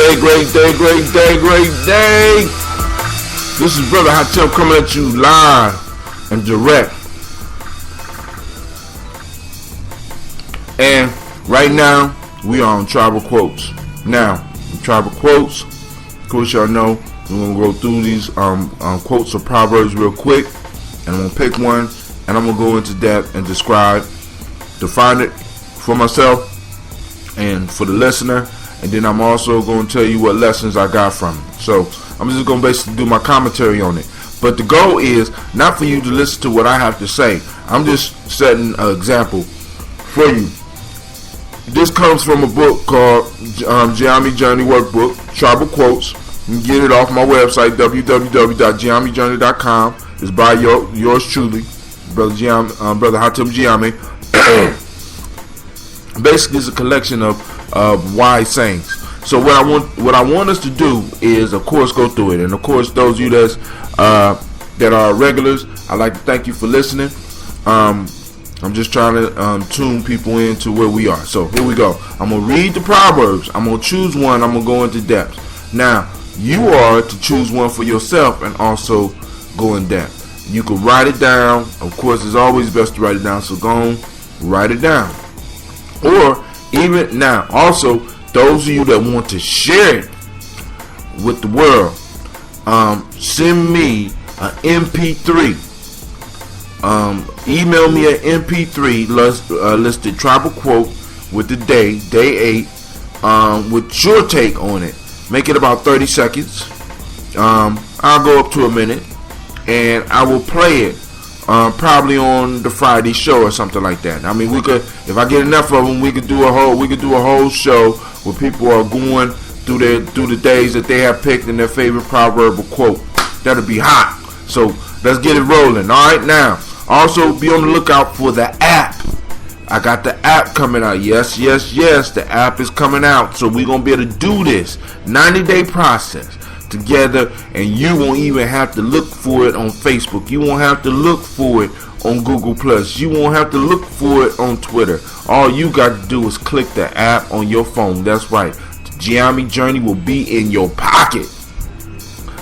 day, great day, great day, great day. This is Brother Hatem coming at you live and direct. And right now, we are on Tribal Quotes. Now, Tribal Quotes, of course y'all know, we're going to go through these quotes or proverbs real quick. And I'm going to pick one, and I'm going to go into depth and define it for myself and for the listener. And then I'm also going to tell you what lessons I got from it. So I'm just going to basically do my commentary on it. But the goal is not for you to listen to what I have to say. I'm just setting an example for you. This comes from a book called GNJMedia Workbook, Tribal Quotes. You can get it off my website, www.GNJMedia.com. It's by yours truly, Brother Hatem Giami. Basically, it's a collection of wise sayings. So what I want us to do is, of course, go through it. And of course, those of you that are regulars, I'd like to thank you for listening. I'm just trying to tune people into where we are. So here we go. I'm going to read the Proverbs. I'm going to choose one. I'm going to go into depth. Now, you are to choose one for yourself and also go in depth. You can write it down. Of course, it's always best to write it down. So go on, write it down. Or even now, also, those of you that want to share it with the world, send me an MP3. Email me an MP3 listed Tribal Quote with the day 8, with your take on it. Make it about 30 seconds. I'll go up to a minute, and I will play it probably on the Friday show or something like that. I mean, we could, if I get enough of them, we could do a whole show where people are going through the days that they have picked in their favorite proverb or quote. That'll be hot. So let's get it rolling. All right, now also be on the lookout for the app. I got the app coming out. Yes. The app is coming out. So we're gonna be able to do this 90-day process together, and you won't even have to look for it on Facebook. You won't have to look for it on Google Plus. You won't have to look for it on Twitter. All you got to do is click the app on your phone. That's right. The Giami Journey will be in your pocket.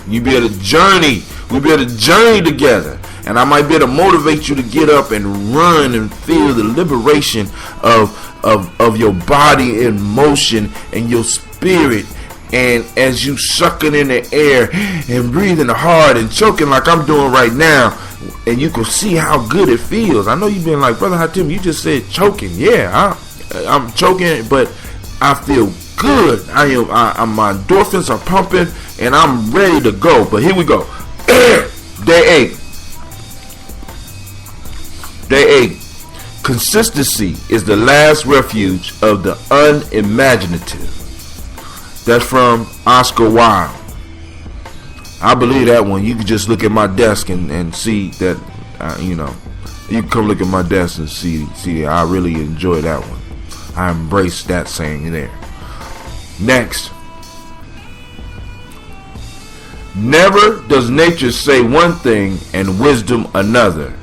You'll be able to journey. We'll be able to journey together. And I might be able to motivate you to get up and run and feel the liberation of your body in motion and your spirit. And as you sucking in the air and breathing hard and choking like I'm doing right now, and you can see how good it feels. I know you've been like, Brother Hatem, you just said choking. Yeah, I'm choking, but I feel good. My endorphins are pumping, and I'm ready to go. But here we go. Day 8. Consistency is the last refuge of the unimaginative. That's from Oscar Wilde. I believe that one. You can just look at my desk and see that, you can come look at my desk and see I really enjoy that one. I embrace that saying there. Next. Never does nature say one thing and wisdom another.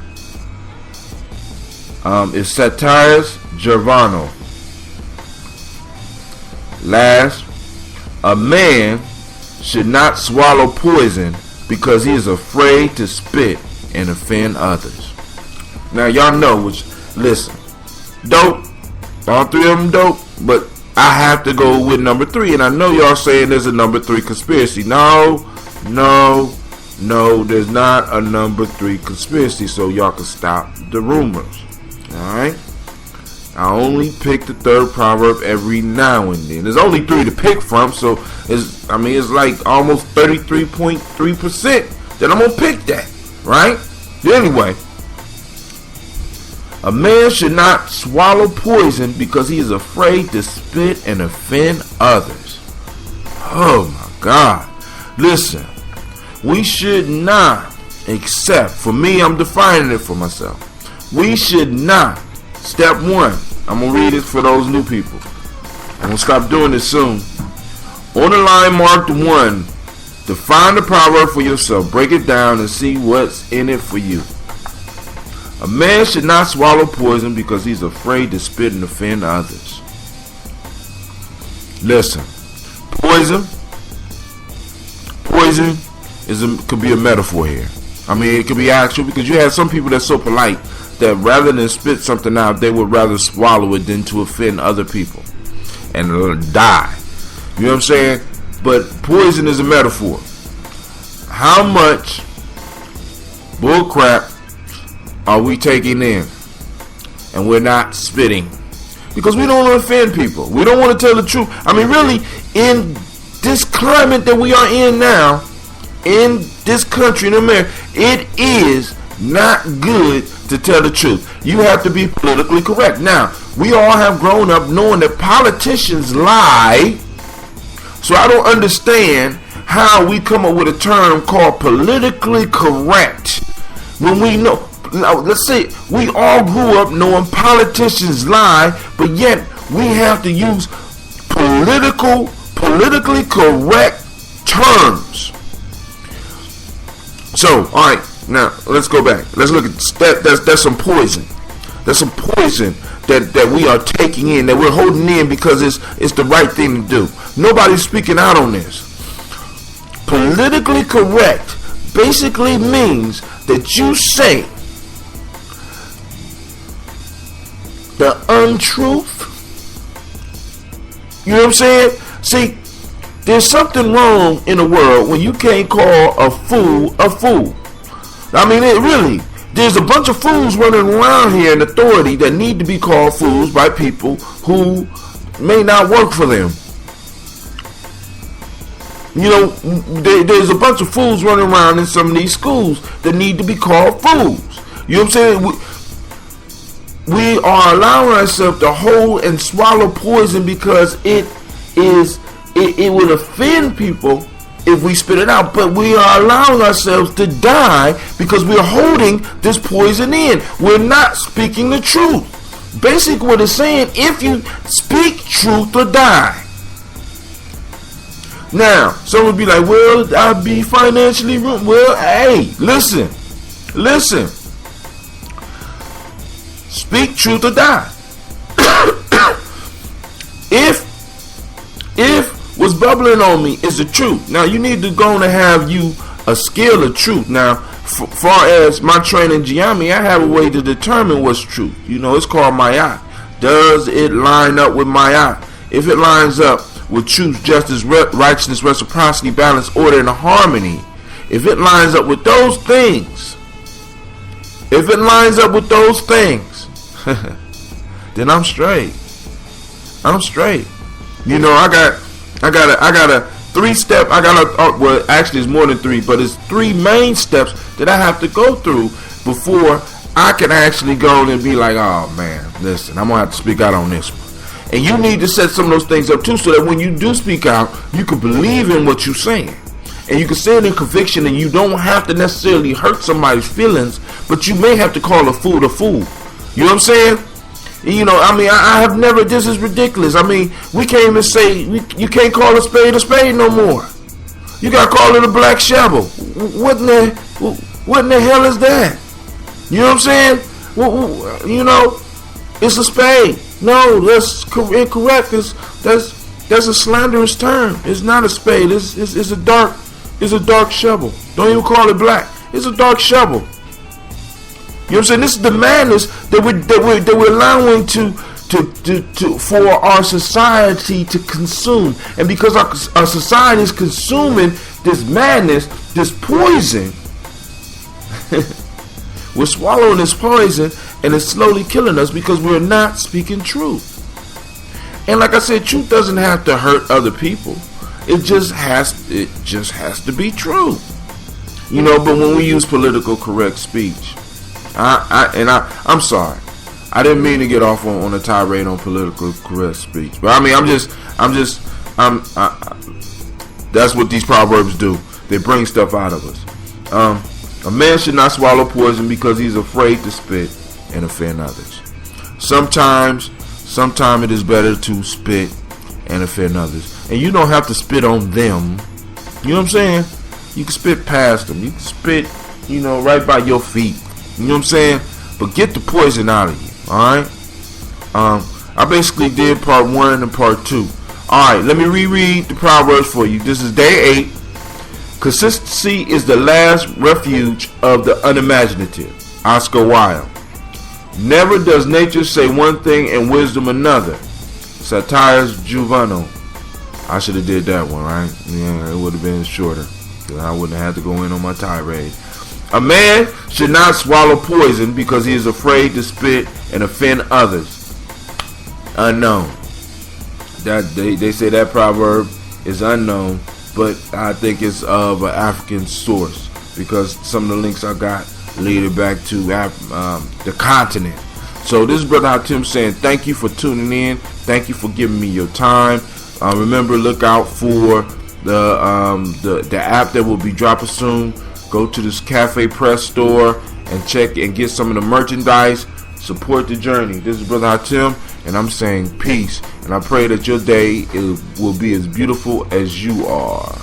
It's Satires Gervano. Last. A man should not swallow poison because he is afraid to spit and offend others. Now y'all know which, listen, dope, all three of them dope, but I have to go with number 3, and I know y'all saying there's a number 3 conspiracy. No, there's not a number 3 conspiracy, so y'all can stop the rumors. Alright? I only pick the third proverb every now and then. There's only 3 to pick from, so it's like almost 33.3% that I'm gonna pick that, right? Anyway, a man should not swallow poison because he is afraid to spit and offend others. Oh my God! Listen, we should not accept. For me, I'm defining it for myself. We should not. Step 1. I'm going to read it for those new people. I'm going to stop doing this soon. On the line marked 1, define the proverb for yourself. Break it down and see what's in it for you. A man should not swallow poison because he's afraid to spit and offend others. Listen, Poison could be a metaphor here. I mean, it could be actual, because you have some people that's so polite that rather than spit something out, they would rather swallow it than to offend other people and die. You know what I'm saying? But poison is a metaphor. How much bullcrap are we taking in and we're not spitting? Because we don't want to offend people. We don't want to tell the truth. I mean, really, in this climate that we are in now, in this country, in America, it is not good to tell the truth. You have to be politically correct. Now, we all have grown up knowing that politicians lie. So I don't understand how we come up with a term called politically correct when we know. Now, let's say we all grew up knowing politicians lie, but yet we have to use politically correct terms. So, all right, now let's go back. Let's look at that. That's some poison. That's some poison that we are taking in, that we're holding in because it's the right thing to do. Nobody's speaking out on this. Politically correct basically means that you say the untruth. You know what I'm saying? See, there's something wrong in the world when you can't call a fool a fool. I mean, it really, there's a bunch of fools running around here in authority that need to be called fools by people who may not work for them. You know, there's a bunch of fools running around in some of these schools that need to be called fools. You know what I'm saying? We are allowing ourselves to hold and swallow poison because it will offend people if we spit it out. But we are allowing ourselves to die because we're holding this poison in. We're not speaking the truth. Basically what it's saying, if you speak truth or die. Now, some would be like, well, I'll be financially ruined. Well, hey, listen. Speak truth or die. If what's bubbling on me is the truth, now you need to go and have you a scale of truth. Now, far as my training in GNJMedia, I have a way to determine what's truth. You know, it's called my eye. Does it line up with my eye? If it lines up with truth, justice, righteousness, reciprocity, balance, order, and harmony, if it lines up with those things, then I'm straight. You know, I got a 3-step. Well, actually, it's more than 3, but it's 3 main steps that I have to go through before I can actually go and be like, oh man, listen, I'm gonna have to speak out on this one. And you need to set some of those things up too, so that when you do speak out, you can believe in what you're saying. And you can say it in conviction, and you don't have to necessarily hurt somebody's feelings, but you may have to call a fool a fool. You know what I'm saying? You know, I mean, I have never, this is ridiculous. I mean, we can't even say, you can't call a spade no more. You got to call it a black shovel. What in the hell is that? You know what I'm saying? You know, it's a spade. No, that's incorrect. That's a slanderous term. It's not a spade. It's a dark shovel. Don't even call it black. It's a dark shovel. You know what I'm saying? This is the madness that we're allowing to for our society to consume. And because our society is consuming this madness, this poison, we're swallowing this poison, and it's slowly killing us because we're not speaking truth. And like I said, truth doesn't have to hurt other people. It just has to be true. You know, but when we use political correct speech, I'm sorry, I didn't mean to get off on a tirade on political correct speech. But I mean, that's what these proverbs do. They bring stuff out of us. A man should not swallow poison because he's afraid to spit and offend others. Sometimes it is better to spit and offend others. And you don't have to spit on them. You know what I'm saying? You can spit past them. You can spit, you know, right by your feet. You know what I'm saying? But get the poison out of you. Alright? I basically did part 1 and part 2. Alright, let me reread the Proverbs for you. This is day 8. Consistency is the last refuge of the unimaginative. Oscar Wilde. Never does nature say one thing and wisdom another. Satires Juvenal. I should have did that one, right? Yeah, it would have been shorter. I wouldn't have had to go in on my tirade. A man should not swallow poison because he is afraid to spit and offend others. Unknown. That they say that proverb is unknown, but I think it's of an African source because some of the links I got lead it back to the continent. So this is Brother Hatim saying thank you for tuning in. Thank you for giving me your time. Remember, look out for the app that will be dropping soon. Go to this Cafe Press store and check and get some of the merchandise. Support the journey. This is Brother Hatim, and I'm saying peace. And I pray that your day will be as beautiful as you are.